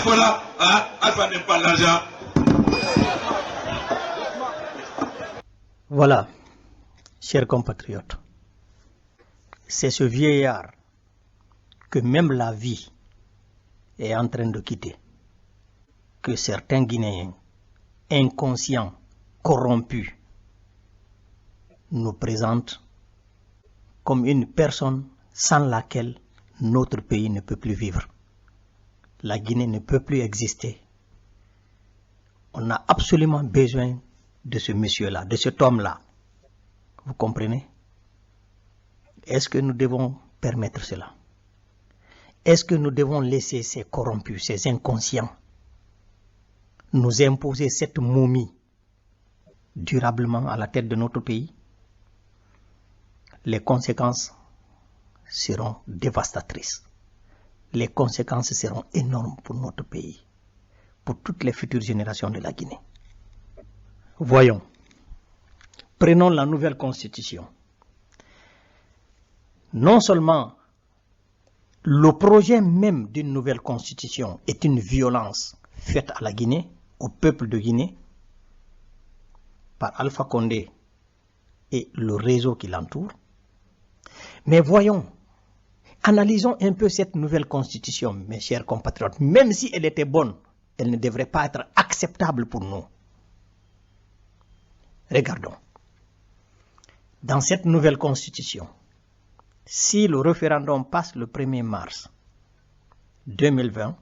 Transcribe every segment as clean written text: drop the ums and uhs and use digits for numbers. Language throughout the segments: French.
Voilà, Alpha n'aime pas l'argent. Voilà, chers compatriotes, c'est ce vieillard que même la vie est en train de quitter, que certains Guinéens inconscients, corrompus, nous présentent comme une personne sans laquelle notre pays ne peut plus vivre. La Guinée ne peut plus exister. On a absolument besoin de ce monsieur-là, de cet homme-là. Vous comprenez? Est-ce que nous devons permettre cela? Est-ce que nous devons laisser ces corrompus, ces inconscients, nous imposer cette momie durablement à la tête de notre pays? Les conséquences seront dévastatrices. Les conséquences seront énormes pour notre pays, pour toutes les futures générations de la Guinée. Voyons, prenons la nouvelle constitution. Non seulement le projet même d'une nouvelle constitution est une violence faite à la Guinée, au peuple de Guinée, par Alpha Condé et le réseau qui l'entoure, mais voyons, analysons un peu cette nouvelle constitution, mes chers compatriotes. Même si elle était bonne, elle ne devrait pas être acceptable pour nous. Regardons. Dans cette nouvelle constitution, si le référendum passe le 1er mars 2020,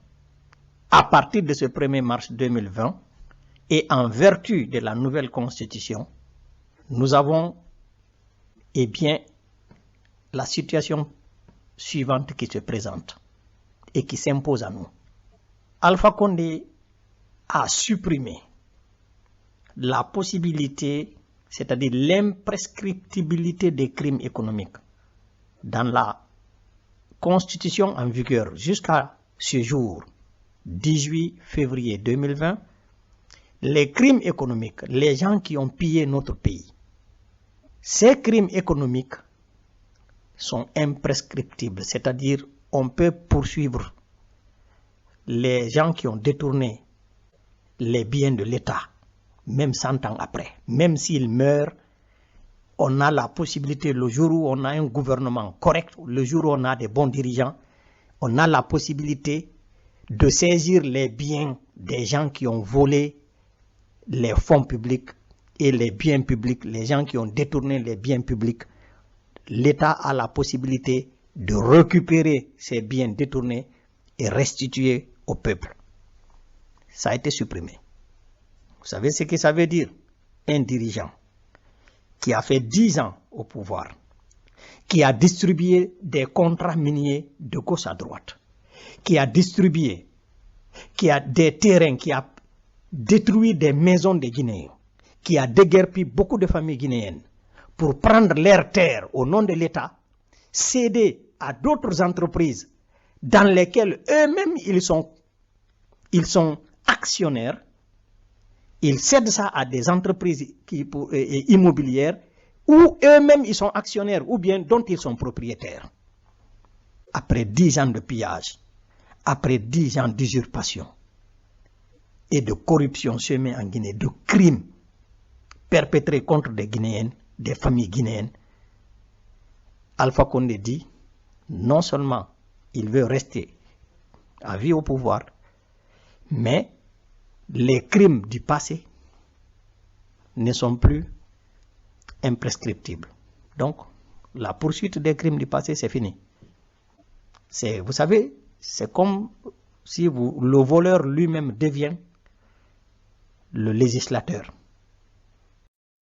à partir de ce 1er mars 2020, et en vertu de la nouvelle constitution, nous avons, eh bien, la situation suivante qui se présente et qui s'impose à nous. Alpha Condé a supprimé la possibilité, c'est-à-dire l'imprescriptibilité des crimes économiques dans la constitution en vigueur jusqu'à ce jour, 18 février 2020. Les crimes économiques, les gens qui ont pillé notre pays, ces crimes économiques sont imprescriptibles, c'est-à-dire on peut poursuivre les gens qui ont détourné les biens de l'État, même 100 ans après. Même s'ils meurent, on a la possibilité, le jour où on a un gouvernement correct, le jour où on a des bons dirigeants, on a la possibilité de saisir les biens des gens qui ont volé les fonds publics et les biens publics, les gens qui ont détourné les biens publics. L'État a la possibilité de récupérer ces biens détournés et restituer au peuple. Ça a été supprimé. Vous savez ce que ça veut dire? Un dirigeant qui a fait 10 ans au pouvoir, qui a distribué des contrats miniers de gauche à droite, qui a distribué, qui a des terrains, qui a détruit des maisons des Guinéens, qui a déguerpi beaucoup de familles guinéennes pour prendre leurs terres au nom de l'État, céder à d'autres entreprises dans lesquelles eux-mêmes ils sont actionnaires. Ils cèdent ça à des entreprises immobilières où eux-mêmes ils sont actionnaires ou bien dont ils sont propriétaires. Après 10 ans de pillage, après 10 ans d'usurpation et de corruption semée en Guinée, de crimes perpétrés contre des Guinéennes, des familles guinéennes, Alpha Condé dit non seulement il veut rester à vie au pouvoir, mais les crimes du passé ne sont plus imprescriptibles. Donc, la poursuite des crimes du passé, c'est fini. Vous savez, c'est comme si le voleur lui-même devient le législateur.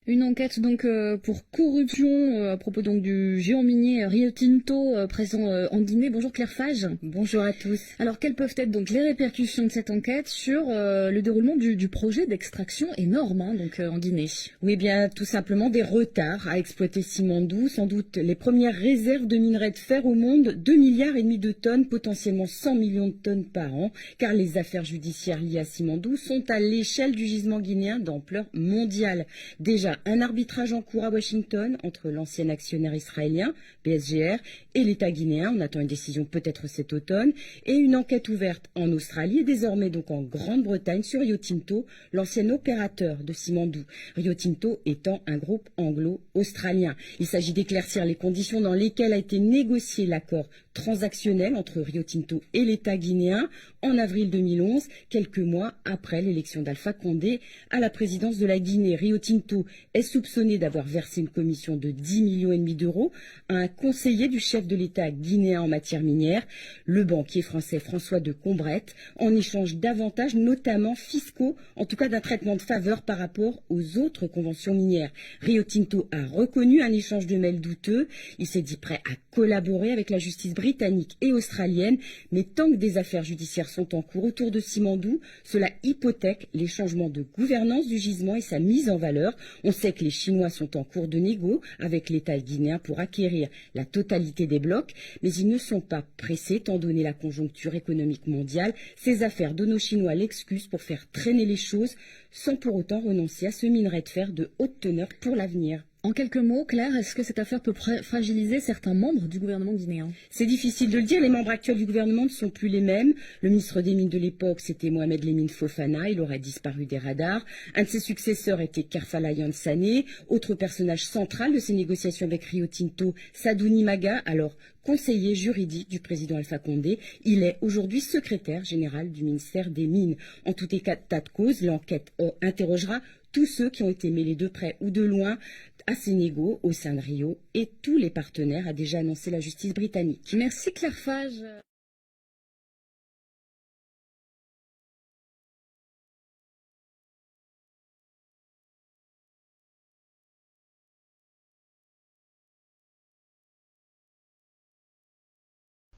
Une enquête donc pour corruption à propos donc du géant minier Rio Tinto présent en Guinée. Bonjour Claire Fage. Bonjour à tous. Alors quelles peuvent être donc les répercussions de cette enquête sur le déroulement du projet d'extraction énorme donc en Guinée? Oui, bien tout simplement des retards à exploiter Simandou. Sans doute les premières réserves de minerais de fer au monde, 2,5 milliards de tonnes, potentiellement 100 millions de tonnes par an, car les affaires judiciaires liées à Simandou sont à l'échelle du gisement guinéen d'ampleur mondiale. Déjà un arbitrage en cours à Washington entre l'ancien actionnaire israélien, PSGR, et l'État guinéen. On attend une décision peut-être cet automne. Et une enquête ouverte en Australie et désormais donc en Grande-Bretagne sur Rio Tinto, l'ancien opérateur de Simandou. Rio Tinto étant un groupe anglo-australien. Il s'agit d'éclaircir les conditions dans lesquelles a été négocié l'accord transactionnel entre Rio Tinto et l'État guinéen en avril 2011, quelques mois après l'élection d'Alpha Condé à la présidence de la Guinée. Rio Tinto est soupçonné d'avoir versé une commission de 10,5 millions d'euros à un conseiller du chef de l'État guinéen en matière minière, le banquier français François de Combrette, en échange d'avantages, notamment fiscaux, en tout cas d'un traitement de faveur par rapport aux autres conventions minières. Rio Tinto a reconnu un échange de mails douteux. Il s'est dit prêt à collaborer avec la justice britannique et australienne, mais tant que des affaires judiciaires sont en cours autour de Simandou, cela hypothèque les changements de gouvernance du gisement et sa mise en valeur. On sait que les Chinois sont en cours de négo avec l'État guinéen pour acquérir la totalité des blocs, mais ils ne sont pas pressés étant donné la conjoncture économique mondiale. Ces affaires donnent aux Chinois l'excuse pour faire traîner les choses sans pour autant renoncer à ce minerai de fer de haute teneur pour l'avenir. En quelques mots, Claire, est-ce que cette affaire peut fragiliser certains membres du gouvernement guinéen? C'est difficile de le dire, les membres actuels du gouvernement ne sont plus les mêmes. Le ministre des Mines de l'époque, c'était Mohamed Lemine Fofana, il aurait disparu des radars. Un de ses successeurs était Kerfalayan Sané. Autre personnage central de ces négociations avec Rio Tinto, Sadouni Maga, alors conseiller juridique du président Alpha Condé. Il est aujourd'hui secrétaire général du ministère des Mines. En tout état de cause, l'enquête interrogera tous ceux qui ont été mêlés de près ou de loin à ces négos au sein de Rio, et tous les partenaires, a déjà annoncé la justice britannique. Merci Claire Fage.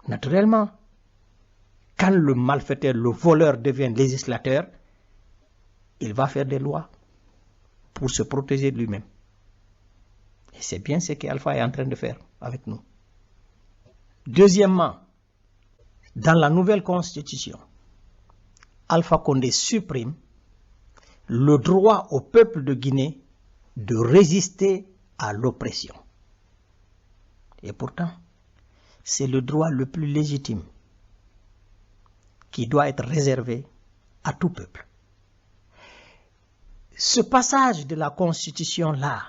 Naturellement, quand le malfaiteur, le voleur devient législateur, il va faire des lois pour se protéger de lui-même. Et c'est bien ce qu'Alpha est en train de faire avec nous. Deuxièmement, dans la nouvelle constitution, Alpha Condé supprime le droit au peuple de Guinée de résister à l'oppression. Et pourtant, c'est le droit le plus légitime qui doit être réservé à tout peuple. Ce passage de la Constitution-là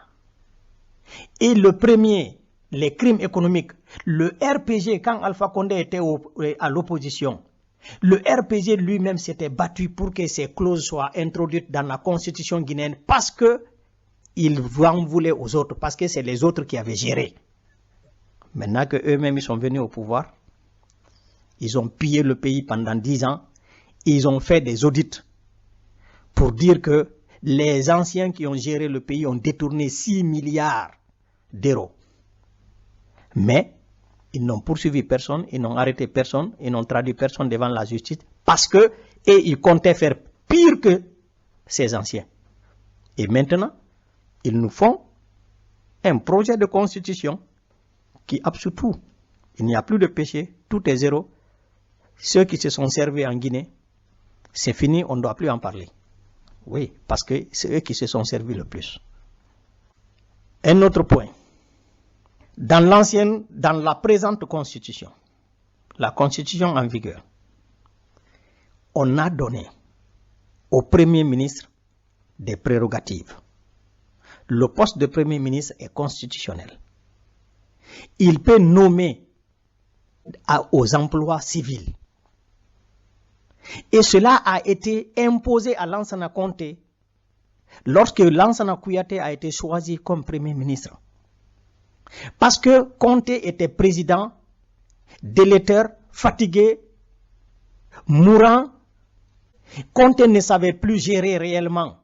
est le premier, les crimes économiques. Le RPG, quand Alpha Condé était à l'opposition, le RPG lui-même s'était battu pour que ces clauses soient introduites dans la Constitution guinéenne parce qu'il en voulait aux autres, parce que c'est les autres qui avaient géré. Maintenant qu'eux-mêmes ils sont venus au pouvoir, ils ont pillé le pays pendant 10 ans, ils ont fait des audits pour dire que les anciens qui ont géré le pays ont détourné 6 milliards d'euros. Mais ils n'ont poursuivi personne, ils n'ont arrêté personne, ils n'ont traduit personne devant la justice parce que ils comptaient faire pire que ces anciens. Et maintenant, ils nous font un projet de constitution qui absout tout. Il n'y a plus de péché, tout est zéro. Ceux qui se sont servis en Guinée, c'est fini, on ne doit plus en parler. Oui, parce que c'est eux qui se sont servis le plus. Un autre point. Dans la présente constitution, la constitution en vigueur, on a donné au Premier ministre des prérogatives. Le poste de Premier ministre est constitutionnel. Il peut nommer aux emplois civils. Et cela a été imposé à Lansana Conté lorsque Lansana Kouyaté a été choisi comme Premier ministre. Parce que Conté était président, délétère, fatigué, mourant. Conté ne savait plus gérer réellement.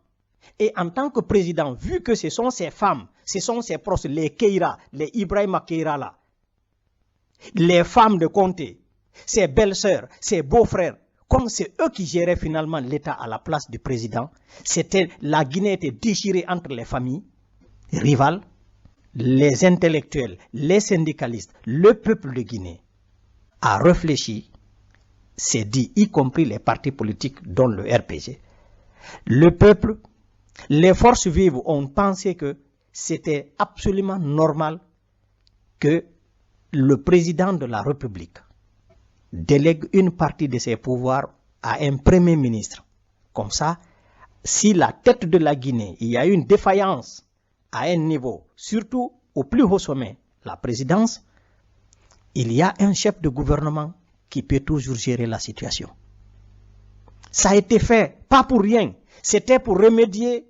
Et en tant que président, vu que ce sont ses femmes, ce sont ses proches, les Keïra, les Ibrahima Keïra là, les femmes de Conté, ses belles-sœurs, ses beaux-frères, comme c'est eux qui géraient finalement l'État à la place du président, la Guinée était déchirée entre les familles rivales, les intellectuels, les syndicalistes, le peuple de Guinée a réfléchi, s'est dit, y compris les partis politiques dont le RPG. Le peuple les forces vives ont pensé que c'était absolument normal que le président de la République délègue une partie de ses pouvoirs à un premier ministre. Comme ça, si la tête de la Guinée, il y a une défaillance à un niveau, surtout au plus haut sommet, la présidence, il y a un chef de gouvernement qui peut toujours gérer la situation. Ça a été fait, pas pour rien. C'était pour remédier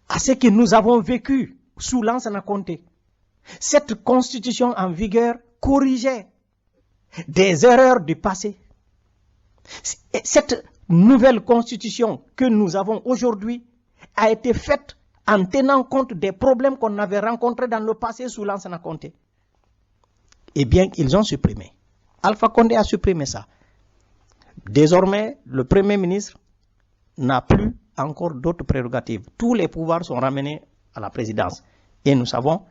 à ce que nous avons vécu sous Lansana Conté. Cette constitution en vigueur corrigeait des erreurs du passé. Cette nouvelle constitution que nous avons aujourd'hui a été faite en tenant compte des problèmes qu'on avait rencontrés dans le passé sous Lansana Conté. Eh bien, ils ont supprimé. Alpha Condé a supprimé ça. Désormais, le Premier ministre n'a plus encore d'autres prérogatives. Tous les pouvoirs sont ramenés à la présidence. Et nous savons,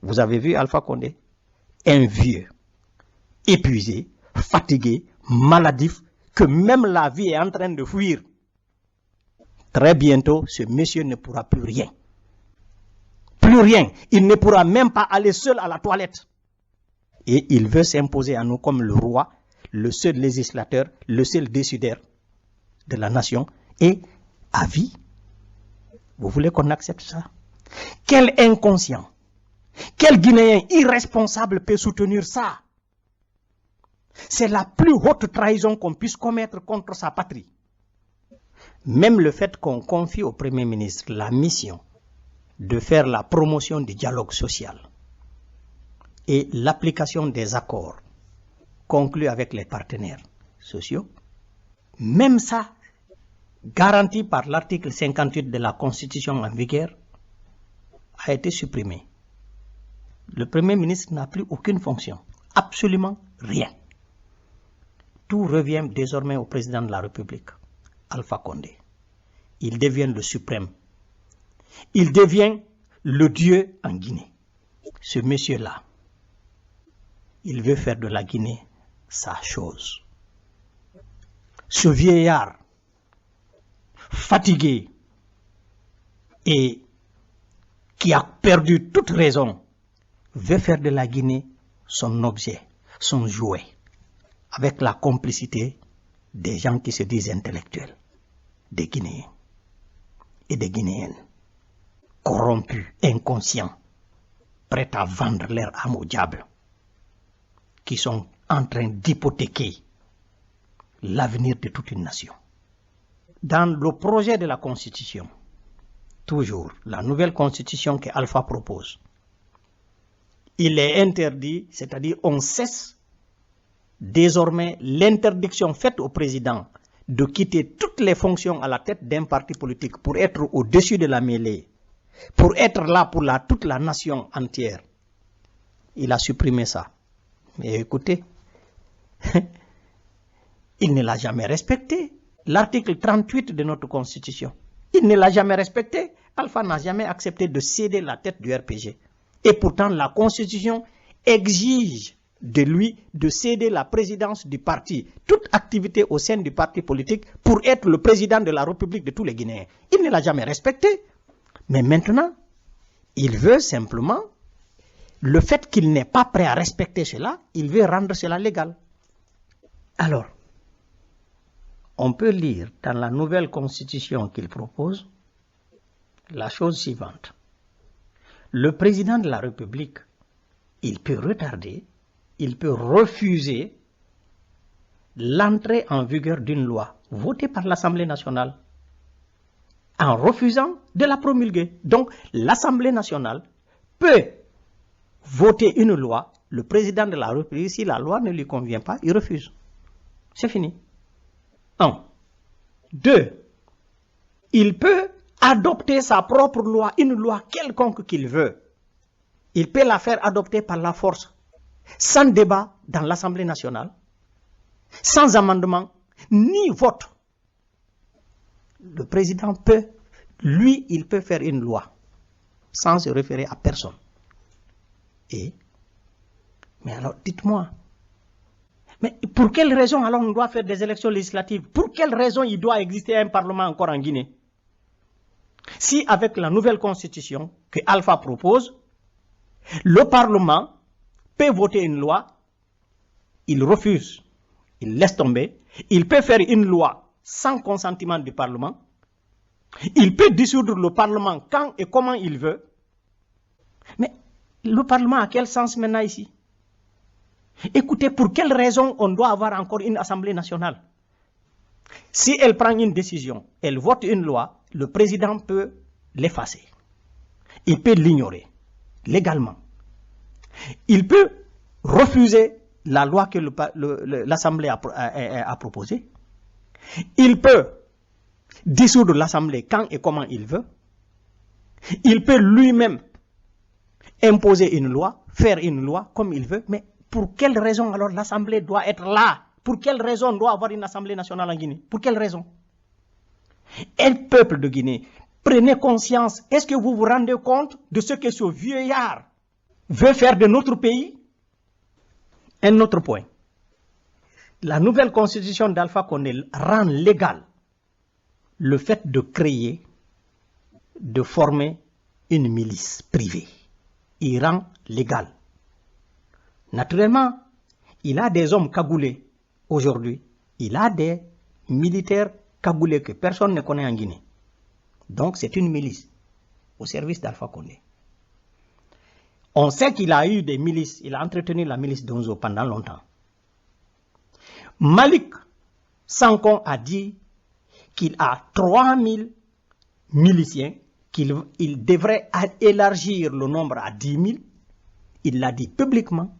vous avez vu Alpha Condé, un vieux, épuisé, fatigué, maladif, que même la vie est en train de fuir. Très bientôt, ce monsieur ne pourra plus rien. Plus rien. Il ne pourra même pas aller seul à la toilette. Et il veut s'imposer à nous comme le roi, le seul législateur, le seul décideur de la nation, et à vie. Vous voulez qu'on accepte ça? Quel inconscient, quel Guinéen irresponsable peut soutenir ça? C'est la plus haute trahison qu'on puisse commettre contre sa patrie. Même le fait qu'on confie au Premier ministre la mission de faire la promotion du dialogue social et l'application des accords conclus avec les partenaires sociaux, même ça, garanti par l'article 58 de la Constitution en vigueur, a été supprimé. Le Premier ministre n'a plus aucune fonction, absolument rien. Tout revient désormais au président de la République, Alpha Condé. Il devient le suprême. Il devient le Dieu en Guinée. Ce monsieur-là, il veut faire de la Guinée sa chose. Ce vieillard, fatigué et qui a perdu toute raison, veut faire de la Guinée son objet, son jouet, avec la complicité des gens qui se disent intellectuels, des Guinéens et des Guinéennes, corrompus, inconscients, prêts à vendre leur âme au diable, qui sont en train d'hypothéquer l'avenir de toute une nation. Dans le projet de la Constitution, toujours, la nouvelle Constitution que Alpha propose, il est interdit, c'est-à-dire on cesse désormais l'interdiction faite au président de quitter toutes les fonctions à la tête d'un parti politique pour être au-dessus de la mêlée, pour être là pour toute la nation entière. Il a supprimé ça. Mais écoutez, il ne l'a jamais respecté. L'article 38 de notre Constitution, il ne l'a jamais respecté. Alpha n'a jamais accepté de céder la tête du RPG. Et pourtant, la Constitution exige de lui de céder la présidence du parti, toute activité au sein du parti politique pour être le président de la République de tous les Guinéens. Il ne l'a jamais respecté. Mais maintenant, il veut simplement, le fait qu'il n'est pas prêt à respecter cela, il veut rendre cela légal. Alors, on peut lire dans la nouvelle constitution qu'il propose la chose suivante. Le président de la République, il peut retarder, il peut refuser l'entrée en vigueur d'une loi votée par l'Assemblée nationale en refusant de la promulguer. Donc, l'Assemblée nationale peut voter une loi, le président de la République, si la loi ne lui convient pas, il refuse. C'est fini. 1. 2. Il peut adopter sa propre loi, une loi quelconque qu'il veut. Il peut la faire adopter par la force, sans débat dans l'Assemblée nationale, sans amendement, ni vote. Le président peut, lui, il peut faire une loi, sans se référer à personne. Mais alors, dites-moi, mais pour quelle raison alors on doit faire des élections législatives? Pour quelle raison il doit exister un parlement encore en Guinée? Si avec la nouvelle constitution que Alpha propose, le Parlement peut voter une loi, il refuse, il laisse tomber, il peut faire une loi sans consentement du Parlement, il peut dissoudre le Parlement quand et comment il veut. Mais le Parlement a quel sens maintenant ici? Écoutez, pour quelle raison on doit avoir encore une Assemblée nationale? Si elle prend une décision, elle vote une loi, le président peut l'effacer. Il peut l'ignorer légalement. Il peut refuser la loi que l'Assemblée a proposée. Il peut dissoudre l'Assemblée quand et comment il veut. Il peut lui-même imposer une loi, faire une loi comme il veut. Mais pour quelle raison alors l'Assemblée doit être là? Pour quelle raison on doit avoir une Assemblée nationale en Guinée? Pour quelle raison? Et le peuple de Guinée, prenez conscience. Est-ce que vous vous rendez compte de ce que ce vieillard veut faire de notre pays? Un autre point. La nouvelle constitution d'Alpha Condé rend légal le fait de créer, de former une milice privée. Il rend légal. Naturellement, il a des hommes cagoulés aujourd'hui. Il a des militaires cagoulés que personne ne connaît en Guinée. Donc c'est une milice au service d'Alpha Condé. On sait qu'il a eu des milices, il a entretenu la milice d'Onzo pendant longtemps. Malik Sankon a dit qu'il a 3000 miliciens, qu'il devrait élargir le nombre à 10 000. Il l'a dit publiquement.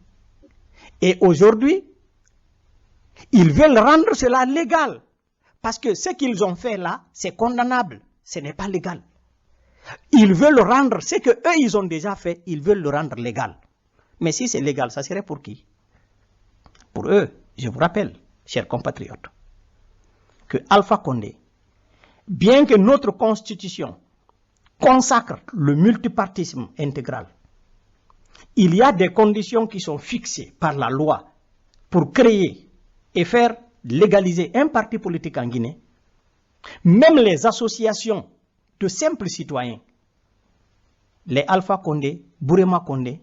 Et aujourd'hui, ils veulent rendre cela légal. Parce que ce qu'ils ont fait là, c'est condamnable. Ce n'est pas légal. Ils veulent rendre ce que eux ils ont déjà fait, ils veulent le rendre légal. Mais si c'est légal, ça serait pour qui? Pour eux. Je vous rappelle, chers compatriotes, que Alpha Condé, bien que notre constitution consacre le multipartisme intégral, il y a des conditions qui sont fixées par la loi pour créer et faire légaliser un parti politique en Guinée. Même les associations de simples citoyens, les Alpha Condé, Bourema Condé,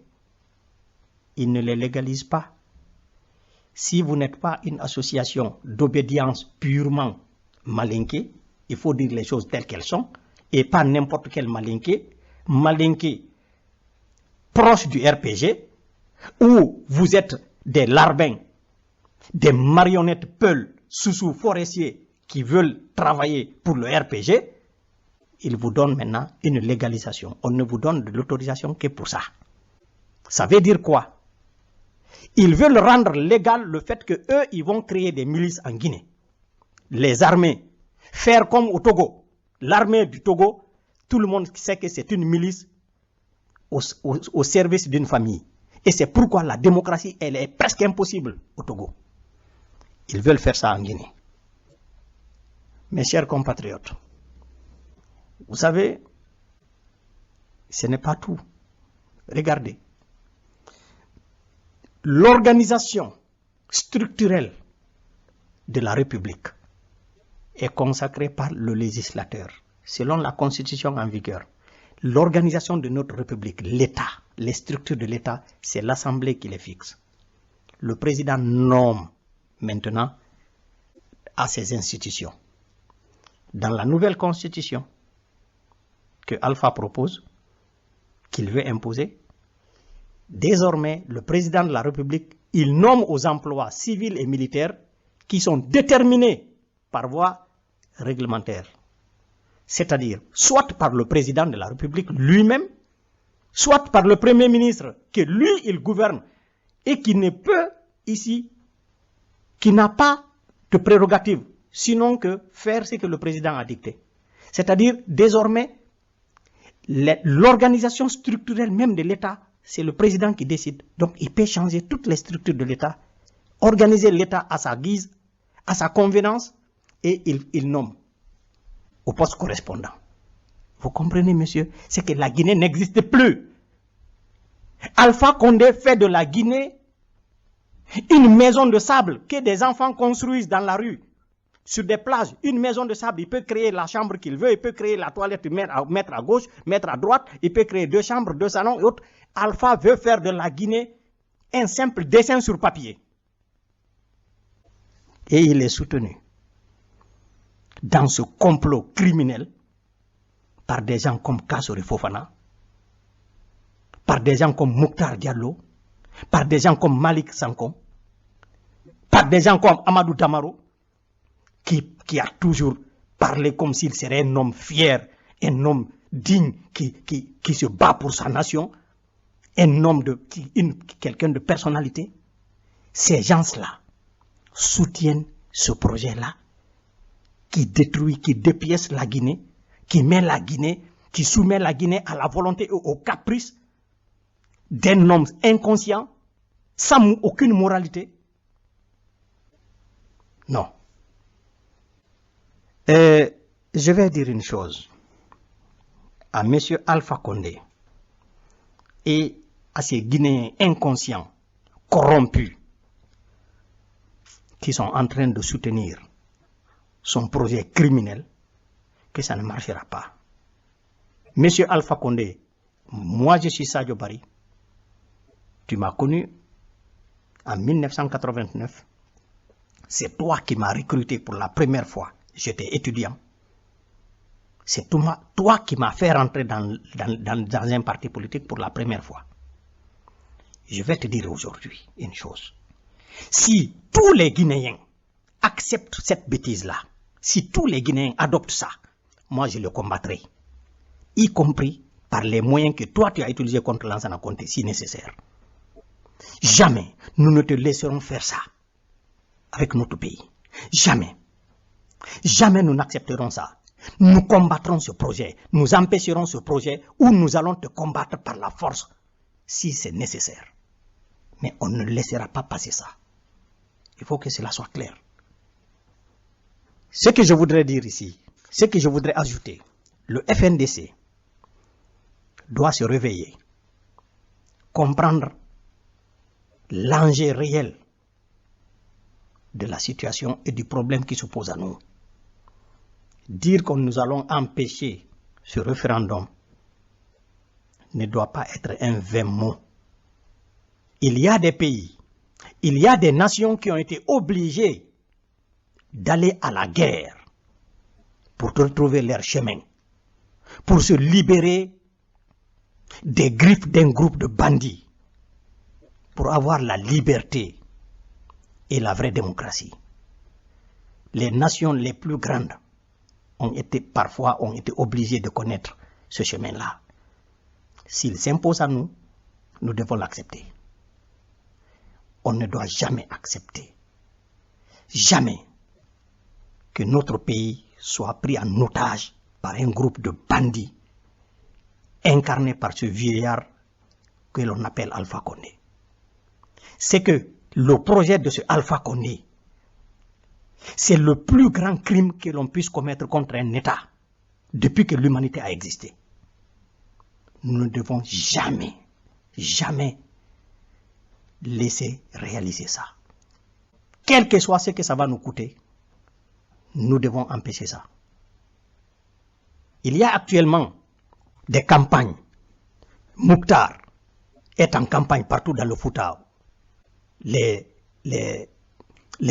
ils ne les légalisent pas. Si vous n'êtes pas une association d'obédience purement malinquée, il faut dire les choses telles qu'elles sont, et pas n'importe quel malinqué proche du RPG, où vous êtes des larbins, des marionnettes peuls, sous forestiers qui veulent travailler pour le RPG, ils vous donnent maintenant une légalisation. On ne vous donne de l'autorisation que pour ça. Ça veut dire quoi? Ils veulent rendre légal le fait que eux, ils vont créer des milices en Guinée. Les armées, faire comme au Togo. L'armée du Togo, tout le monde sait que c'est une milice au service d'une famille. Et c'est pourquoi la démocratie, elle est presque impossible au Togo. Ils veulent faire ça en Guinée. Mes chers compatriotes, vous savez, ce n'est pas tout. Regardez. L'organisation structurelle de la République est consacrée par le législateur. Selon la constitution en vigueur, l'organisation de notre République, l'État, les structures de l'État, c'est l'Assemblée qui les fixe. Le président nomme maintenant à ses institutions. Dans la nouvelle constitution que Alpha propose, qu'il veut imposer, désormais, le président de la République, il nomme aux emplois civils et militaires qui sont déterminés par voie réglementaire. C'est-à-dire, soit par le président de la République lui-même, soit par le Premier ministre, que lui, il gouverne, et qui ne peut ici, qui n'a pas de prérogative, sinon que faire ce que le président a dicté. C'est-à-dire, désormais, l'organisation structurelle même de l'État, c'est le président qui décide. Donc, il peut changer toutes les structures de l'État, organiser l'État à sa guise, à sa convenance, et il nomme au poste correspondant. Vous comprenez, monsieur? C'est que la Guinée n'existe plus. Alpha Condé fait de la Guinée une maison de sable que des enfants construisent dans la rue. sur des plages, une maison de sable, il peut créer la chambre qu'il veut, il peut créer la toilette, mettre à gauche, mettre à droite, il peut créer 2 chambres, 2 salons et autres. Alpha veut faire de la Guinée un simple dessin sur papier. Et il est soutenu dans ce complot criminel par des gens comme Kassory Fofana, par des gens comme Mokhtar Diallo, par des gens comme Malik Sankom, par des gens comme Amadou Damaro, qui a toujours parlé comme s'il serait un homme fier, un homme digne, qui se bat pour sa nation, un homme quelqu'un de personnalité. Ces gens-là soutiennent ce projet-là, qui détruit, qui dépièce la Guinée, qui met la Guinée, qui soumet la Guinée à la volonté et au caprice d'un homme inconscient, sans aucune moralité. Non. Je vais dire une chose à M. Alpha Condé et à ces Guinéens inconscients, corrompus, qui sont en train de soutenir son projet criminel, que ça ne marchera pas. Monsieur Alpha Condé, moi je suis Sadio Barry, tu m'as connu en 1989, c'est toi qui m'as recruté pour la première fois, j'étais étudiant. C'est toi qui m'as fait rentrer dans un parti politique pour la première fois. Je vais te dire aujourd'hui une chose. Si tous les Guinéens acceptent cette bêtise-là, si tous les Guinéens adoptent ça, moi je le combattrai, y compris par les moyens que toi tu as utilisés contre Lansana Conté si nécessaire. Jamais nous ne te laisserons faire ça avec notre pays. Jamais. Jamais nous n'accepterons ça. Nous combattrons ce projet, nous empêcherons ce projet ou nous allons te combattre par la force si c'est nécessaire. Mais on ne laissera pas passer ça. Il faut que cela soit clair. Ce que je voudrais dire ici, ce que je voudrais ajouter, le FNDC doit se réveiller, comprendre l'enjeu réel de la situation et du problème qui se pose à nous. Dire que nous allons empêcher ce référendum ne doit pas être un vain mot. Il y a des pays, il y a des nations qui ont été obligées d'aller à la guerre pour retrouver leur chemin, pour se libérer des griffes d'un groupe de bandits, pour avoir la liberté et la vraie démocratie. Les nations les plus grandes parfois ont été obligées de connaître ce chemin-là. S'il s'impose à nous, nous devons l'accepter. On ne doit jamais accepter, jamais, que notre pays soit pris en otage par un groupe de bandits incarné par ce vieillard que l'on appelle Alpha Condé. C'est que le projet de ce Alpha Condé, c'est le plus grand crime que l'on puisse commettre contre un État depuis que l'humanité a existé. Nous ne devons jamais, jamais laisser réaliser ça. Quel que soit ce que ça va nous coûter, nous devons empêcher ça. Il y a actuellement des campagnes. Mokhtar est en campagne partout dans le Fouta. Les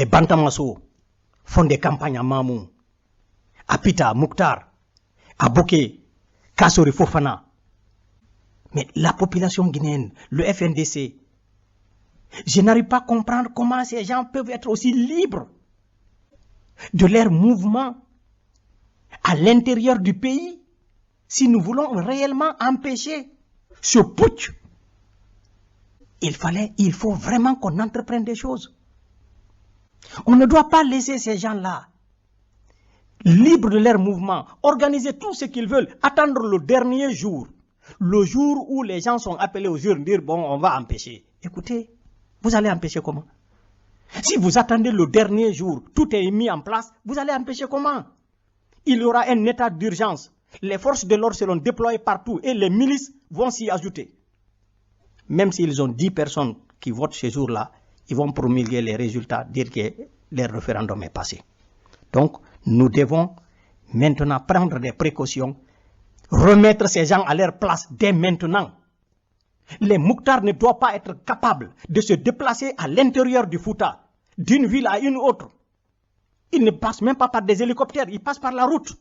Bantamasso font des campagnes à Mamou, à Pita, Mokhtar, à Boké, Kassory Fofana. Mais la population guinéenne, le FNDC, je n'arrive pas à comprendre comment ces gens peuvent être aussi libres de leur mouvement à l'intérieur du pays si nous voulons réellement empêcher ce putsch. Il faut vraiment qu'on entreprenne des choses. On ne doit pas laisser ces gens-là libres de leur mouvement, organiser tout ce qu'ils veulent, attendre le dernier jour, le jour où les gens sont appelés aux urnes, dire bon, on va empêcher. Écoutez, vous allez empêcher comment? Si vous attendez le dernier jour, tout est mis en place, vous allez empêcher comment? Il y aura un état d'urgence. Les forces de l'ordre seront déployées partout et les milices vont s'y ajouter. Même s'ils ont 10 personnes qui votent ce jour-là, ils vont promulguer les résultats, dire que le référendum est passé. Donc, nous devons maintenant prendre des précautions, remettre ces gens à leur place dès maintenant. Les Mouktars ne doivent pas être capables de se déplacer à l'intérieur du Fouta, d'une ville à une autre. Ils ne passent même pas par des hélicoptères, ils passent par la route.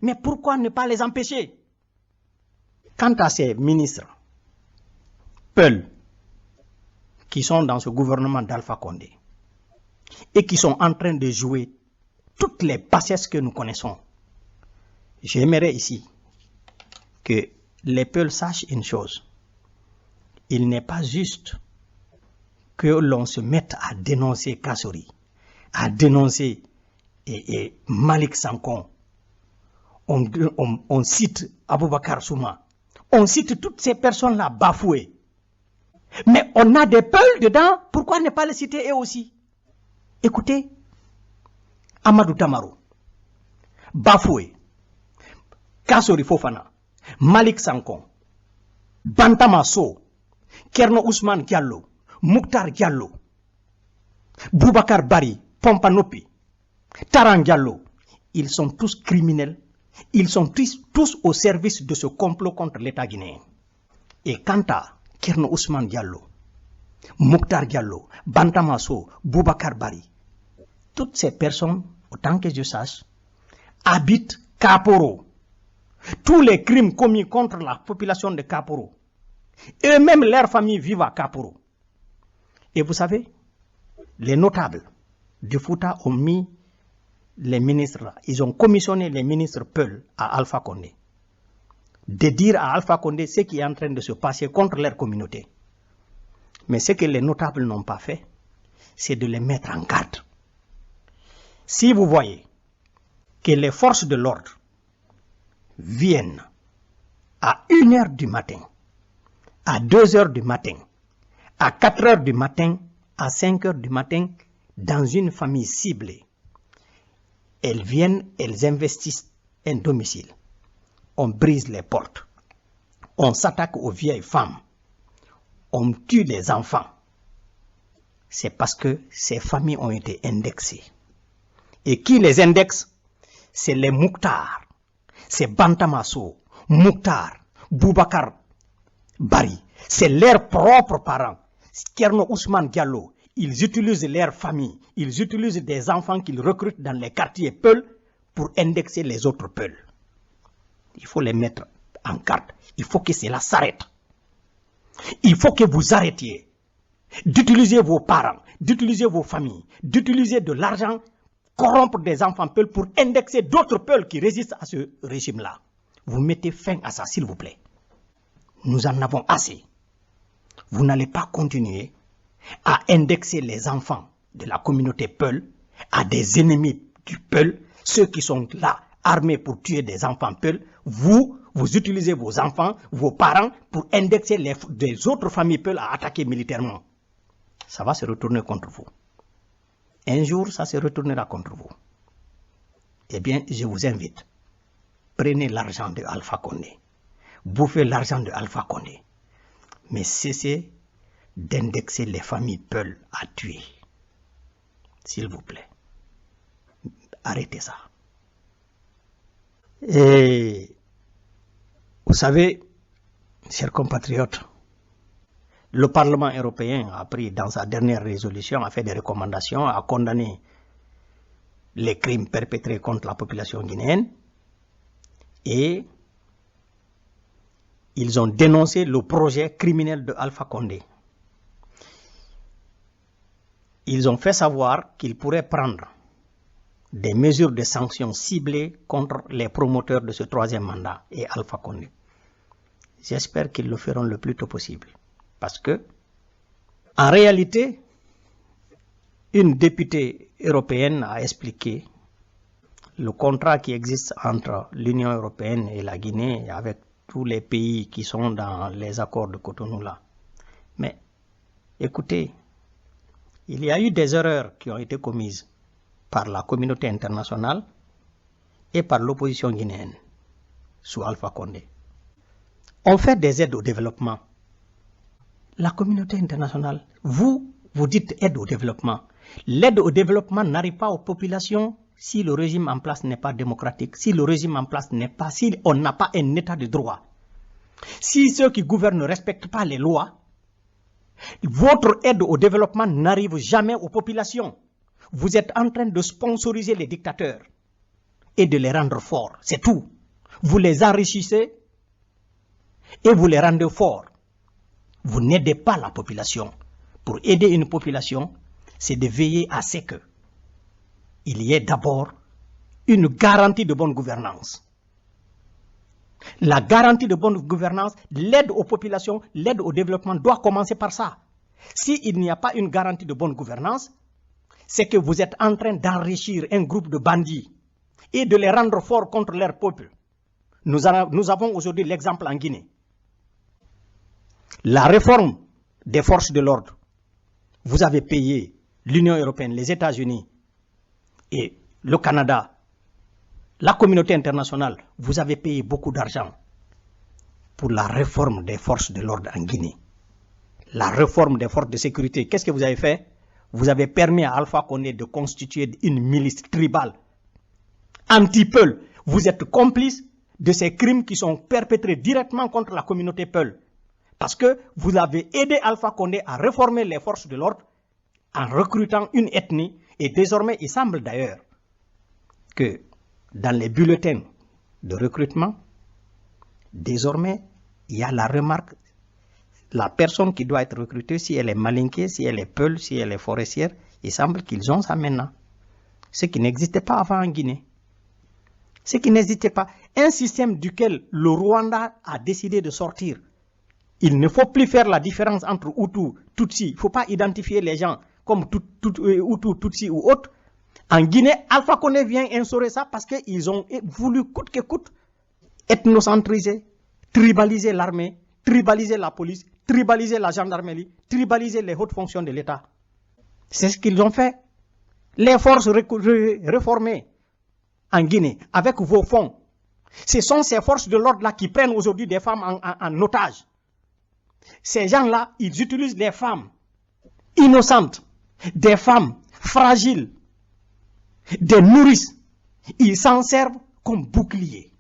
Mais pourquoi ne pas les empêcher? Quant à ces ministres, Peul, qui sont dans ce gouvernement d'Alpha Condé, et qui sont en train de jouer toutes les bassesses que nous connaissons, j'aimerais ici que les Peuls sachent une chose. Il n'est pas juste que l'on se mette à dénoncer Kassori, à dénoncer Malik Sankon. On cite Aboubakar Souma. On cite toutes ces personnes-là bafouées. Mais on a des Peuls dedans, pourquoi ne pas les citer eux aussi? Écoutez, Amadou Tamaro, bafoué, Kassori Fofana, Malik Sankon, Bantama Sow, Kerno Ousmane Diallo, Mouktar Diallo, Boubacar Bari, Pompanopi, Taran Diallo, ils sont tous criminels, ils sont tous au service de ce complot contre l'État guinéen. Et quant à Kerno Ousmane Diallo, Mouktar Diallo, Bantama Sow, Boubacar Bari, toutes ces personnes, autant que je sache, habitent Kaporo. Tous les crimes commis contre la population de Kaporo, eux-mêmes leurs familles vivent à Kaporo. Et vous savez, les notables du Fouta ont mis les ministres là, ils ont commissionné les ministres Peul à Alpha Condé de dire à Alpha Condé ce qui est en train de se passer contre leur communauté. Mais ce que les notables n'ont pas fait, c'est de les mettre en garde. Si vous voyez que les forces de l'ordre viennent à 1h du matin, à 2h du matin, à 4h du matin, à 5h du matin, dans une famille ciblée, elles viennent, elles investissent un domicile. On brise les portes. On s'attaque aux vieilles femmes. On tue les enfants. C'est parce que ces familles ont été indexées. Et qui les indexe? C'est les Mouktars. C'est Bantama Sow, Mouktar, Boubacar Bari. C'est leurs propres parents. Kerno Ousmane Diallo. Ils utilisent leurs familles. Ils utilisent des enfants qu'ils recrutent dans les quartiers Peul pour indexer les autres Peul. Il faut les mettre en garde. Il faut que cela s'arrête. Il faut que vous arrêtiez d'utiliser vos parents, d'utiliser vos familles, d'utiliser de l'argent, corrompre des enfants Peul pour indexer d'autres Peul qui résistent à ce régime-là. Vous mettez fin à ça, s'il vous plaît. Nous en avons assez. Vous n'allez pas continuer à indexer les enfants de la communauté Peul à des ennemis du Peul, ceux qui sont là armés pour tuer des enfants Peul. Vous utilisez vos enfants, vos parents pour indexer des autres familles Peul à attaquer militairement. Ça va se retourner contre vous. Un jour, ça se retournera contre vous. Eh bien, je vous invite. Prenez l'argent de Alpha Condé. Bouffez l'argent de Alpha Condé. Mais cessez d'indexer les familles Peul à tuer. S'il vous plaît. Arrêtez ça. Et vous savez, chers compatriotes, le Parlement européen a pris dans sa dernière résolution, a fait des recommandations, a condamné les crimes perpétrés contre la population guinéenne et ils ont dénoncé le projet criminel de Alpha Condé. Ils ont fait savoir qu'ils pourraient prendre des mesures de sanctions ciblées contre les promoteurs de ce troisième mandat et Alpha Condé. J'espère qu'ils le feront le plus tôt possible. Parce que, en réalité, une députée européenne a expliqué le contrat qui existe entre l'Union européenne et la Guinée avec tous les pays qui sont dans les accords de Cotonou là. Mais, écoutez, il y a eu des erreurs qui ont été commises par la communauté internationale et par l'opposition guinéenne sous Alpha Condé. On fait des aides au développement. La communauté internationale, vous dites aide au développement. L'aide au développement n'arrive pas aux populations si le régime en place n'est pas démocratique, si le régime en place n'est pas, si on n'a pas un état de droit, si ceux qui gouvernent ne respectent pas les lois, votre aide au développement n'arrive jamais aux populations. Vous êtes en train de sponsoriser les dictateurs et de les rendre forts, c'est tout. Vous les enrichissez et vous les rendez forts. Vous n'aidez pas la population. Pour aider une population, c'est de veiller à ce que il y ait d'abord une garantie de bonne gouvernance. La garantie de bonne gouvernance, l'aide aux populations, l'aide au développement doit commencer par ça. S'il n'y a pas une garantie de bonne gouvernance, c'est que vous êtes en train d'enrichir un groupe de bandits et de les rendre forts contre leur peuple. Nous avons aujourd'hui l'exemple en Guinée. La réforme des forces de l'ordre, vous avez payé l'Union européenne, les États-Unis et le Canada, la communauté internationale, vous avez payé beaucoup d'argent pour la réforme des forces de l'ordre en Guinée. La réforme des forces de sécurité, qu'est-ce que vous avez fait? Vous avez permis à Alpha Condé de constituer une milice tribale anti-Peul. Vous êtes complice de ces crimes qui sont perpétrés directement contre la communauté Peul. Parce que vous avez aidé Alpha Condé à réformer les forces de l'ordre en recrutant une ethnie. Et désormais, il semble d'ailleurs que dans les bulletins de recrutement, désormais, il y a la remarque, la personne qui doit être recrutée, si elle est malinquée, si elle est Peul, si elle est forestière, il semble qu'ils ont ça maintenant. Ce qui n'existait pas avant en Guinée. Ce qui n'existait pas. Un système duquel le Rwanda a décidé de sortir. Il ne faut plus faire la différence entre Hutu, Tutsi. Il ne faut pas identifier les gens comme Hutu, Tutsi ou autres. En Guinée, Alpha Condé vient instaurer ça parce qu'ils ont voulu coûte que coûte ethnocentriser, tribaliser l'armée, tribaliser la police, tribaliser la gendarmerie, tribaliser les hautes fonctions de l'État. C'est ce qu'ils ont fait. Les forces réformées en Guinée, avec vos fonds, ce sont ces forces de l'ordre-là qui prennent aujourd'hui des femmes en otage. Ces gens-là, ils utilisent les femmes innocentes, des femmes fragiles, des nourrices. Ils s'en servent comme bouclier.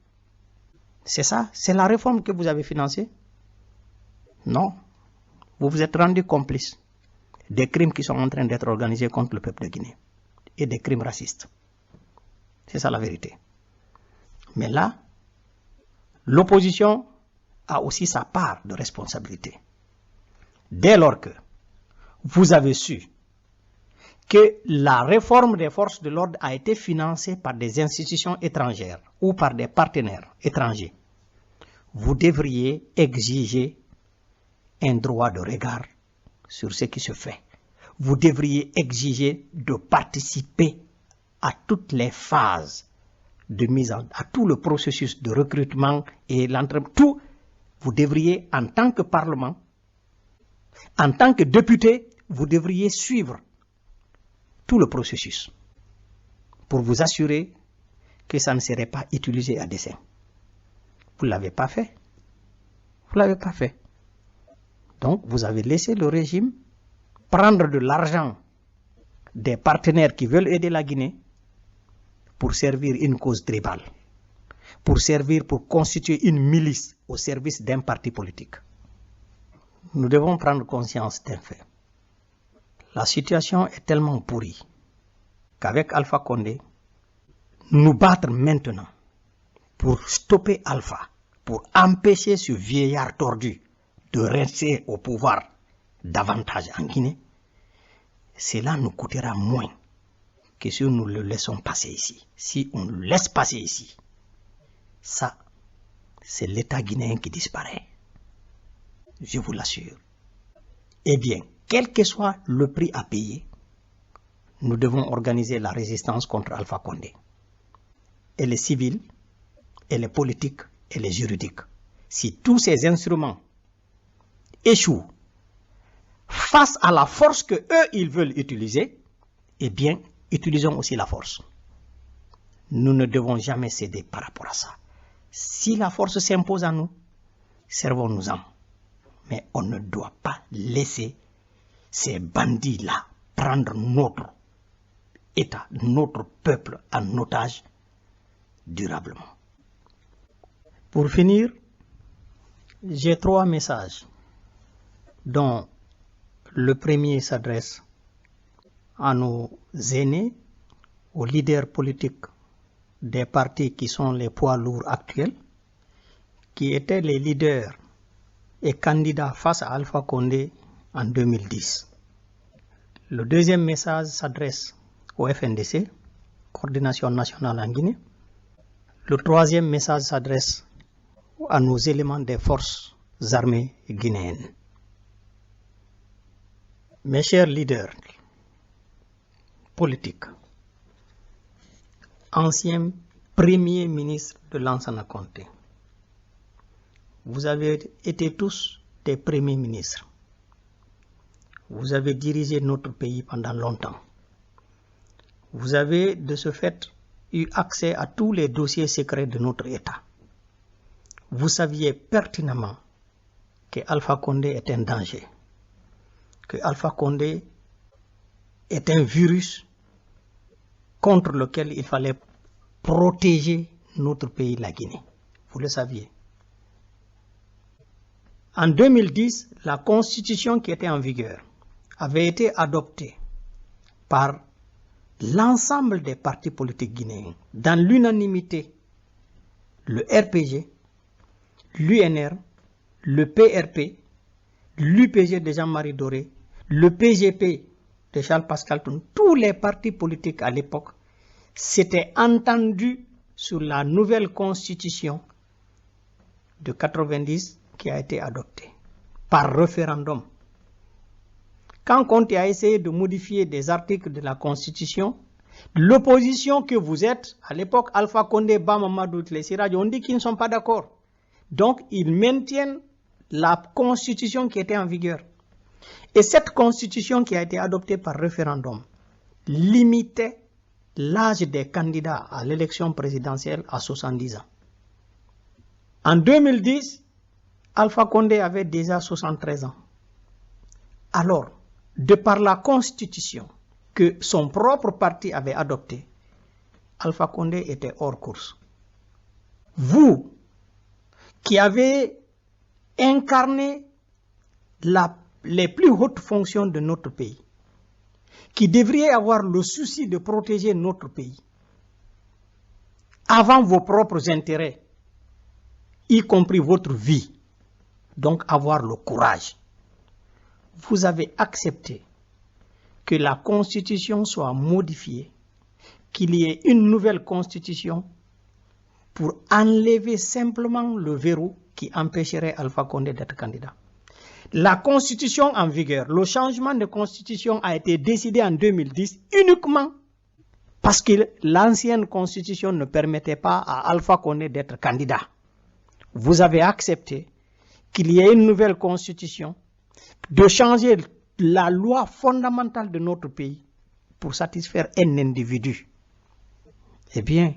C'est ça, c'est la réforme que vous avez financée? Non. Vous vous êtes rendu complice des crimes qui sont en train d'être organisés contre le peuple de Guinée et des crimes racistes. C'est ça la vérité. Mais là, l'opposition a aussi sa part de responsabilité. Dès lors que vous avez su que la réforme des forces de l'ordre a été financée par des institutions étrangères ou par des partenaires étrangers, vous devriez exiger un droit de regard sur ce qui se fait. Vous devriez exiger de participer à toutes les phases de mise à tout le processus de recrutement et l'entraînement. Tout, vous devriez, en tant que Parlement, en tant que député, vous devriez suivre tout le processus pour vous assurer que ça ne serait pas utilisé à dessein. Vous ne l'avez pas fait. Vous ne l'avez pas fait. Donc, vous avez laissé le régime prendre de l'argent des partenaires qui veulent aider la Guinée pour servir une cause tribale, pour constituer une milice au service d'un parti politique. Nous devons prendre conscience d'un fait. La situation est tellement pourrie qu'avec Alpha Condé, nous battre maintenant pour stopper Alpha, pour empêcher ce vieillard tordu de rester au pouvoir davantage en Guinée, cela nous coûtera moins que si nous le laissons passer ici. Si on le laisse passer ici, ça, c'est l'État guinéen qui disparaît. Je vous l'assure. Eh bien, quel que soit le prix à payer, nous devons organiser la résistance contre Alpha Condé. Elle est civile, elle est politique, elle est juridique. Si tous ces instruments échouent face à la force que eux ils veulent utiliser, eh bien, utilisons aussi la force. Nous ne devons jamais céder par rapport à ça. Si la force s'impose à nous, servons-nous-en. Mais on ne doit pas laisser ces bandits-là prendre notre État, notre peuple en otage durablement. Pour finir, j'ai 3 messages, dont le premier s'adresse à nos aînés, aux leaders politiques des partis qui sont les poids lourds actuels, qui étaient les leaders et candidats face à Alpha Condé en 2010. Le deuxième message s'adresse au FNDC, Coordination nationale en Guinée. Le troisième message s'adresse à nos éléments des forces armées guinéennes. Mes chers leaders politiques, anciens premiers ministres de Lansana Conté, vous avez été tous des premiers ministres. Vous avez dirigé notre pays pendant longtemps. Vous avez de ce fait eu accès à tous les dossiers secrets de notre État. Vous saviez pertinemment que Alpha Condé est un danger, que Alpha Condé est un virus contre lequel il fallait protéger notre pays, la Guinée. Vous le saviez. En 2010, la constitution qui était en vigueur avait été adoptée par l'ensemble des partis politiques guinéens, dans l'unanimité. Le RPG, l'UNR, le PRP, l'UPG de Jean-Marie Doré, le PGP de Charles Pascal Toun, tous les partis politiques à l'époque s'étaient entendus sur la nouvelle constitution de 90 qui a été adoptée par référendum. Quand Conté a essayé de modifier des articles de la Constitution, l'opposition que vous êtes, à l'époque, Alpha Condé, Bamamadou, les Siraj, on dit qu'ils ne sont pas d'accord. Donc, ils maintiennent la Constitution qui était en vigueur. Et cette Constitution qui a été adoptée par référendum limitait l'âge des candidats à l'élection présidentielle à 70 ans. En 2010, Alpha Condé avait déjà 73 ans. Alors, de par la constitution que son propre parti avait adoptée, Alpha Condé était hors course. Vous, qui avez incarné les plus hautes fonctions de notre pays, qui devriez avoir le souci de protéger notre pays, avant vos propres intérêts, y compris votre vie, donc avoir le courage. Vous avez accepté que la constitution soit modifiée, qu'il y ait une nouvelle constitution pour enlever simplement le verrou qui empêcherait Alpha Condé d'être candidat. La constitution en vigueur, le changement de constitution a été décidé en 2010 uniquement parce que l'ancienne constitution ne permettait pas à Alpha Condé d'être candidat. Vous avez accepté qu'il y ait une nouvelle constitution, de changer la loi fondamentale de notre pays pour satisfaire un individu. Eh bien,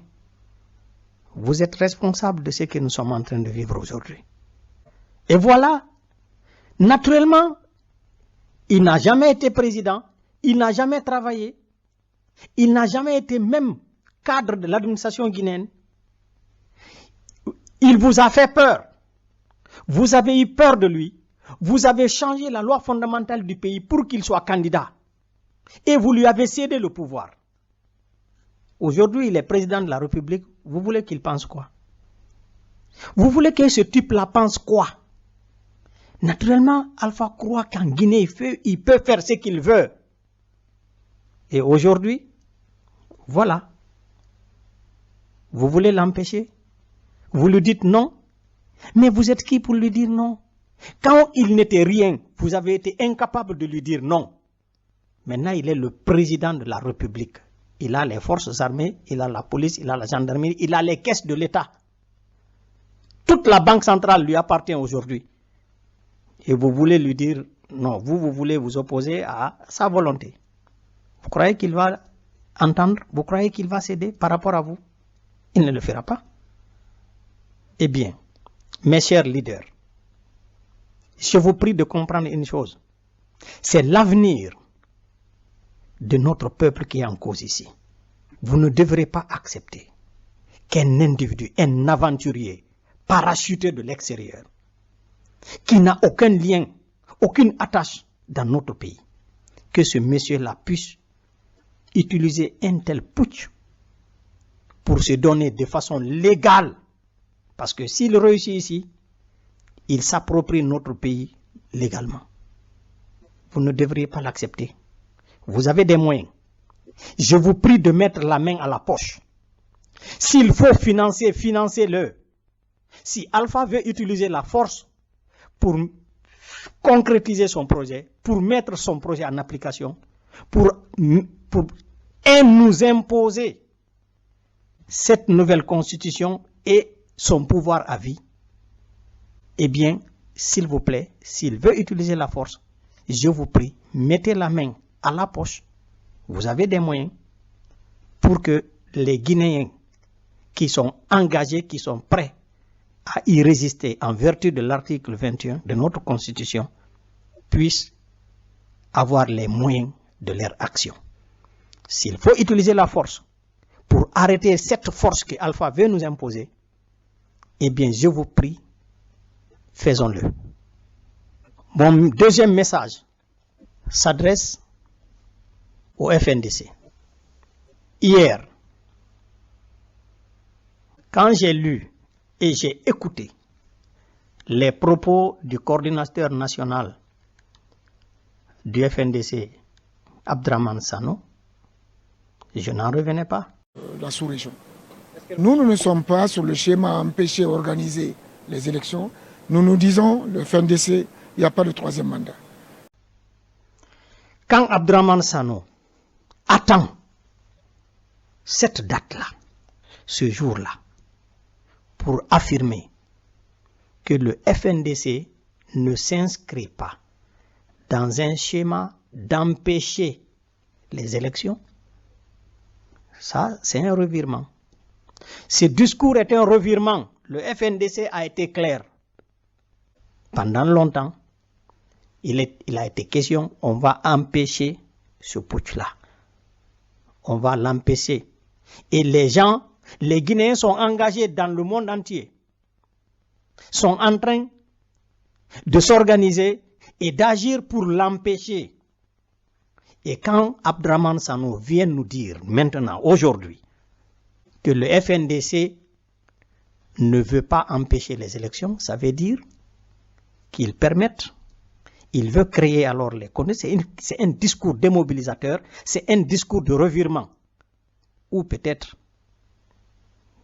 vous êtes responsable de ce que nous sommes en train de vivre aujourd'hui. Et voilà, naturellement, il n'a jamais été président, il n'a jamais travaillé, il n'a jamais été même cadre de l'administration guinéenne. Il vous a fait peur. Vous avez eu peur de lui. Vous avez changé la loi fondamentale du pays pour qu'il soit candidat. Et vous lui avez cédé le pouvoir. Aujourd'hui, il est président de la République. Vous voulez qu'il pense quoi? Vous voulez que ce type-là pense quoi? Naturellement, Alpha croit qu'en Guinée, il peut faire ce qu'il veut. Et aujourd'hui, voilà. Vous voulez l'empêcher? Vous lui dites non? Mais vous êtes qui pour lui dire non? Quand il n'était rien, vous avez été incapable de lui dire non. Maintenant, il est le président de la République. Il a les forces armées, il a la police, il a la gendarmerie, il a les caisses de l'État. Toute la banque centrale lui appartient aujourd'hui. Et vous voulez lui dire non, vous voulez vous opposer à sa volonté. Vous croyez qu'il va entendre? Vous croyez qu'il va céder par rapport à vous? Il ne le fera pas. Eh bien, mes chers leaders, je vous prie de comprendre une chose. C'est l'avenir de notre peuple qui est en cause ici. Vous ne devrez pas accepter qu'un individu, un aventurier, parachuté de l'extérieur, qui n'a aucun lien, aucune attache dans notre pays, que ce monsieur-là puisse utiliser un tel putsch pour se donner de façon légale. Parce que s'il réussit ici, il s'approprie notre pays légalement. Vous ne devriez pas l'accepter. Vous avez des moyens. Je vous prie de mettre la main à la poche. S'il faut financer, financez-le. Si Alpha veut utiliser la force pour concrétiser son projet, pour mettre son projet en application, pour nous imposer cette nouvelle constitution et son pouvoir à vie, eh bien, s'il vous plaît, s'il veut utiliser la force, je vous prie, mettez la main à la poche. Vous avez des moyens pour que les Guinéens qui sont engagés, qui sont prêts à y résister en vertu de l'article 21 de notre Constitution, puissent avoir les moyens de leur action. S'il faut utiliser la force pour arrêter cette force que Alpha veut nous imposer, eh bien, je vous prie, faisons-le. Mon deuxième message s'adresse au FNDC. Hier, quand j'ai lu et j'ai écouté les propos du coordinateur national du FNDC, Abdraman Sano, je n'en revenais pas. La sous-région. Nous ne sommes pas sur le schéma empêcher d'organiser les élections. Nous nous disons, le FNDC, il n'y a pas de troisième mandat. Quand Abdraman Sano attend cette date-là, ce jour-là, pour affirmer que le FNDC ne s'inscrit pas dans un schéma d'empêcher les élections, ça, c'est un revirement. Ce discours est un revirement. Le FNDC a été clair. Pendant longtemps, il a été question, on va empêcher ce putsch-là. On va l'empêcher. Et les gens, les Guinéens sont engagés dans le monde entier, sont en train de s'organiser et d'agir pour l'empêcher. Et quand Abdraman Sano vient nous dire maintenant, aujourd'hui, que le FNDC ne veut pas empêcher les élections, ça veut dire qu'il permette, il veut créer alors les conditions. C'est un discours démobilisateur, c'est un discours de revirement. Ou peut-être,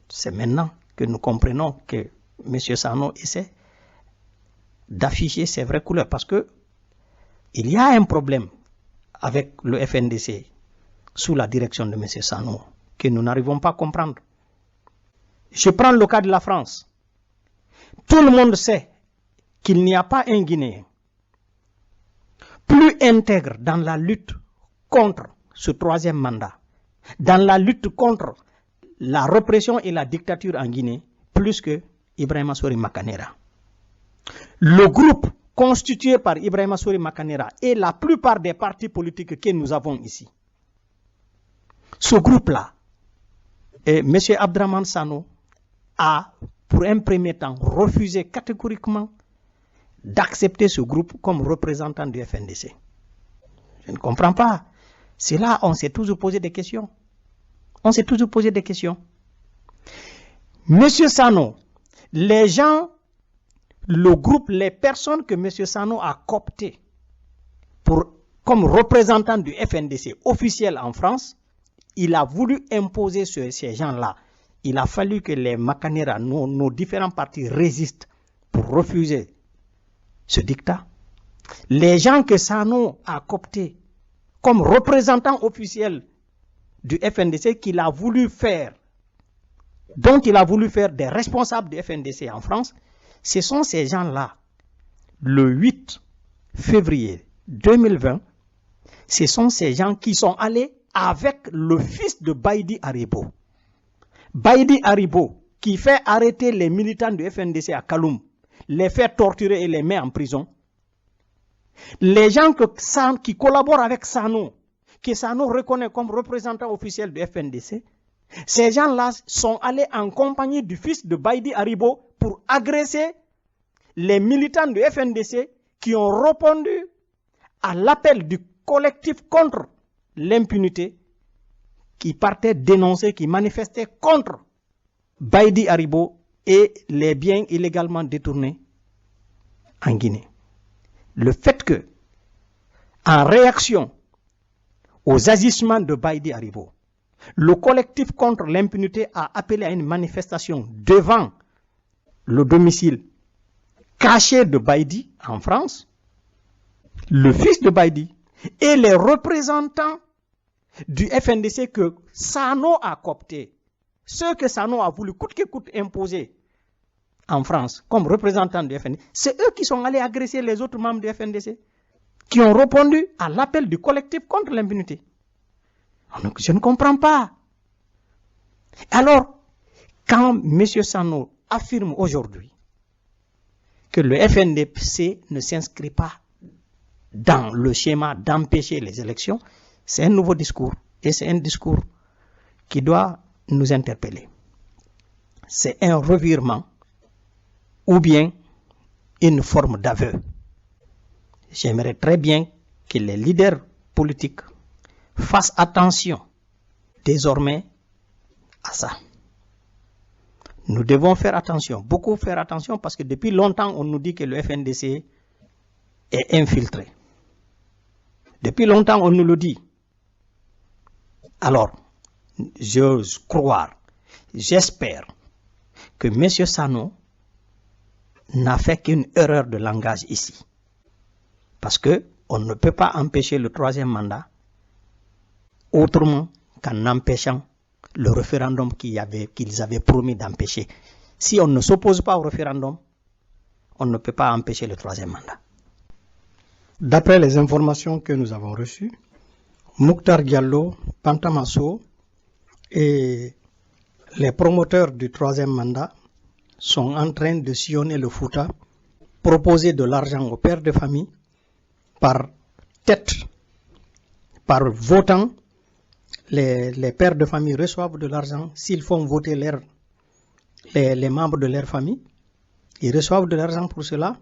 c'est maintenant que nous comprenons que M. Sano essaie d'afficher ses vraies couleurs, parce que il y a un problème avec le FNDC sous la direction de M. Sano que nous n'arrivons pas à comprendre. Je prends le cas de la France. Tout le monde sait qu'il n'y a pas un Guinéen plus intègre dans la lutte contre ce troisième mandat, dans la lutte contre la répression et la dictature en Guinée, plus que Ibrahima Sori Makanera. Le groupe constitué par Ibrahima Sori Makanera et la plupart des partis politiques que nous avons ici, ce groupe-là, M. Abdraman Sano a, pour un premier temps, refusé catégoriquement d'accepter ce groupe comme représentant du FNDC. Je ne comprends pas. C'est là on s'est toujours posé des questions. On s'est toujours posé des questions. Monsieur Sano, les gens, le groupe, les personnes que M. Sano a cooptées comme représentant du FNDC officiel en France, il a voulu imposer ces gens-là. Il a fallu que les Makanera, nos différents partis résistent pour refuser ce dictat. Les gens que Sano a cooptés comme représentants officiels du FNDC qu'il a voulu faire, dont il a voulu faire des responsables du FNDC en France, ce sont ces gens-là. Le 8 février 2020, ce sont ces gens qui sont allés avec le fils de Baïdi Haribo. Baïdi Haribo, qui fait arrêter les militants du FNDC à Kaloum, les fait torturer et les met en prison. Les gens qui collaborent avec Sano, que Sano reconnaît comme représentant officiel du FNDC, ces gens-là sont allés en compagnie du fils de Baïdi Haribo pour agresser les militants du FNDC qui ont répondu à l'appel du collectif contre l'impunité qui partait dénoncer, qui manifestait contre Baïdi Haribo et les biens illégalement détournés en Guinée. Le fait que, en réaction aux agissements de Baïdi Haribo, le collectif contre l'impunité a appelé à une manifestation devant le domicile caché de Baïdi en France, le fils de Baïdi et les représentants du FNDC que Sano a coopté, ceux que Sano a voulu coûte que coûte imposer en France comme représentants du FNDC, c'est eux qui sont allés agresser les autres membres du FNDC, qui ont répondu à l'appel du collectif contre l'impunité. Donc, je ne comprends pas. Alors, quand M. Sano affirme aujourd'hui que le FNDC ne s'inscrit pas dans le schéma d'empêcher les élections, c'est un nouveau discours. Et c'est un discours qui doit nous interpeller. C'est un revirement ou bien une forme d'aveu. J'aimerais très bien que les leaders politiques fassent attention désormais à ça. Nous devons faire attention, beaucoup faire attention, parce que depuis longtemps, on nous dit que le FNDC est infiltré. Depuis longtemps, on nous le dit. Alors, j'ose croire, j'espère que M. Sano n'a fait qu'une erreur de langage ici. Parce qu'on ne peut pas empêcher le troisième mandat autrement qu'en empêchant le référendum qu'ils avaient promis d'empêcher. Si on ne s'oppose pas au référendum, on ne peut pas empêcher le troisième mandat. D'après les informations que nous avons reçues, Mouktar Diallo, Pantamasso et les promoteurs du troisième mandat sont en train de sillonner le Fouta, proposer de l'argent aux pères de famille par tête, par votant. Les pères de famille reçoivent de l'argent s'ils font voter les membres de leur famille. Ils reçoivent de l'argent pour cela.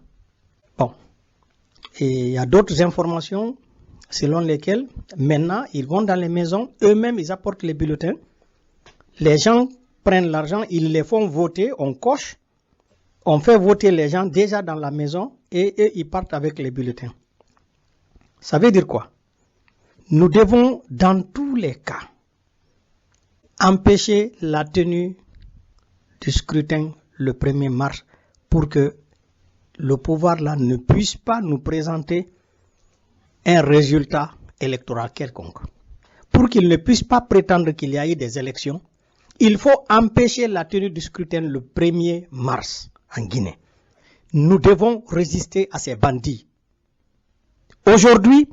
Bon. Et il y a d'autres informations selon lesquelles maintenant ils vont dans les maisons, eux-mêmes ils apportent les bulletins. Les gens prennent l'argent, ils les font voter, on coche, on fait voter les gens déjà dans la maison et eux ils partent avec les bulletins. Ça veut dire quoi? Nous devons, dans tous les cas, empêcher la tenue du scrutin le 1er mars pour que le pouvoir là ne puisse pas nous présenter un résultat électoral quelconque. Pour qu'il ne puisse pas prétendre qu'il y a eu des élections, il faut empêcher la tenue du scrutin le 1er mars en Guinée. Nous devons résister à ces bandits. Aujourd'hui,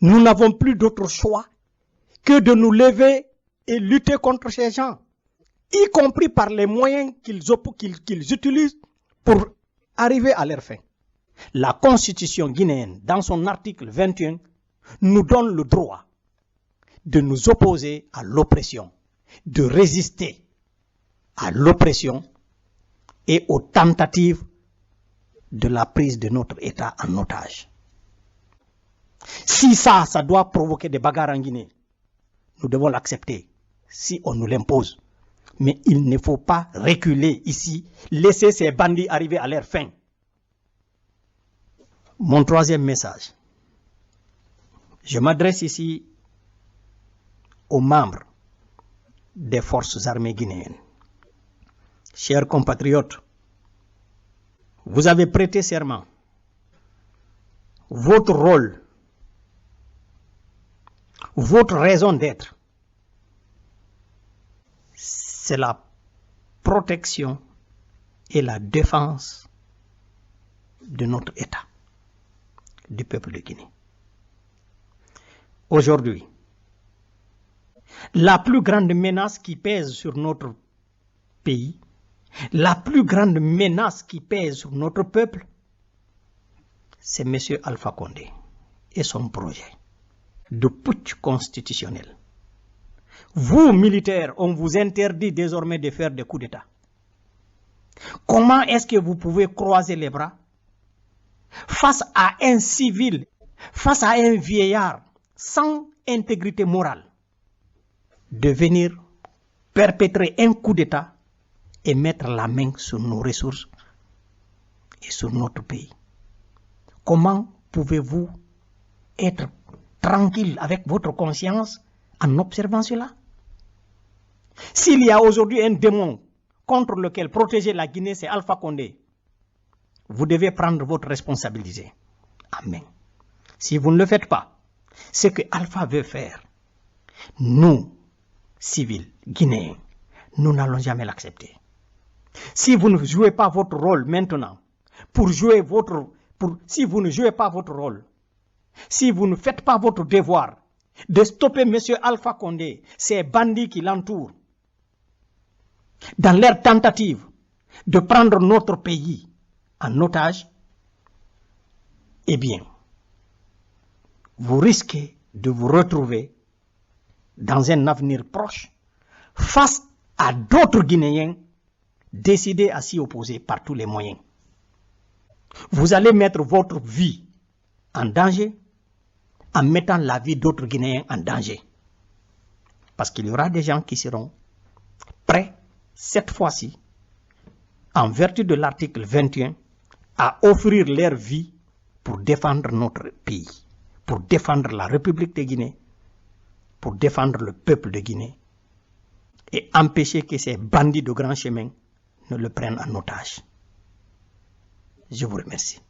nous n'avons plus d'autre choix que de nous lever et lutter contre ces gens, y compris par les moyens qu'ils utilisent pour arriver à leur fin. La Constitution guinéenne, dans son article 21, nous donne le droit de nous opposer à l'oppression, de résister à l'oppression et aux tentatives de la prise de notre État en otage. Si ça doit provoquer des bagarres en Guinée, nous devons l'accepter si on nous l'impose. Mais il ne faut pas reculer ici, laisser ces bandits arriver à leur fin. Mon troisième message, je m'adresse ici aux membres des forces armées guinéennes. Chers compatriotes, vous avez prêté serment. Votre rôle, votre raison d'être, c'est la protection et la défense de notre État, du peuple de Guinée. Aujourd'hui, la plus grande menace qui pèse sur notre pays, la plus grande menace qui pèse sur notre peuple, c'est M. Alpha Condé et son projet. de putsch constitutionnel. Vous, militaires, on vous interdit désormais de faire des coups d'État. Comment est-ce que vous pouvez croiser les bras face à un civil, face à un vieillard sans intégrité morale, de venir perpétrer un coup d'État et mettre la main sur nos ressources et sur notre pays? Comment pouvez-vous être tranquille avec votre conscience en observant cela? S'il y a aujourd'hui un démon contre lequel protéger la Guinée, c'est Alpha Condé, vous devez prendre votre responsabilité. Amen. Si vous ne le faites pas, ce que Alpha veut faire, nous, civils guinéens, nous n'allons jamais l'accepter. Si vous ne jouez pas votre rôle maintenant, si vous ne jouez pas votre rôle, si vous ne faites pas votre devoir de stopper M. Alpha Condé, ces bandits qui l'entourent, dans leur tentative de prendre notre pays en otage, eh bien, vous risquez de vous retrouver dans un avenir proche face à d'autres Guinéens décidés à s'y opposer par tous les moyens. Vous allez mettre votre vie en danger en mettant la vie d'autres Guinéens en danger. Parce qu'il y aura des gens qui seront prêts, cette fois-ci, en vertu de l'article 21, à offrir leur vie pour défendre notre pays, pour défendre la République de Guinée, pour défendre le peuple de Guinée et empêcher que ces bandits de grand chemin ne le prennent en otage. Je vous remercie.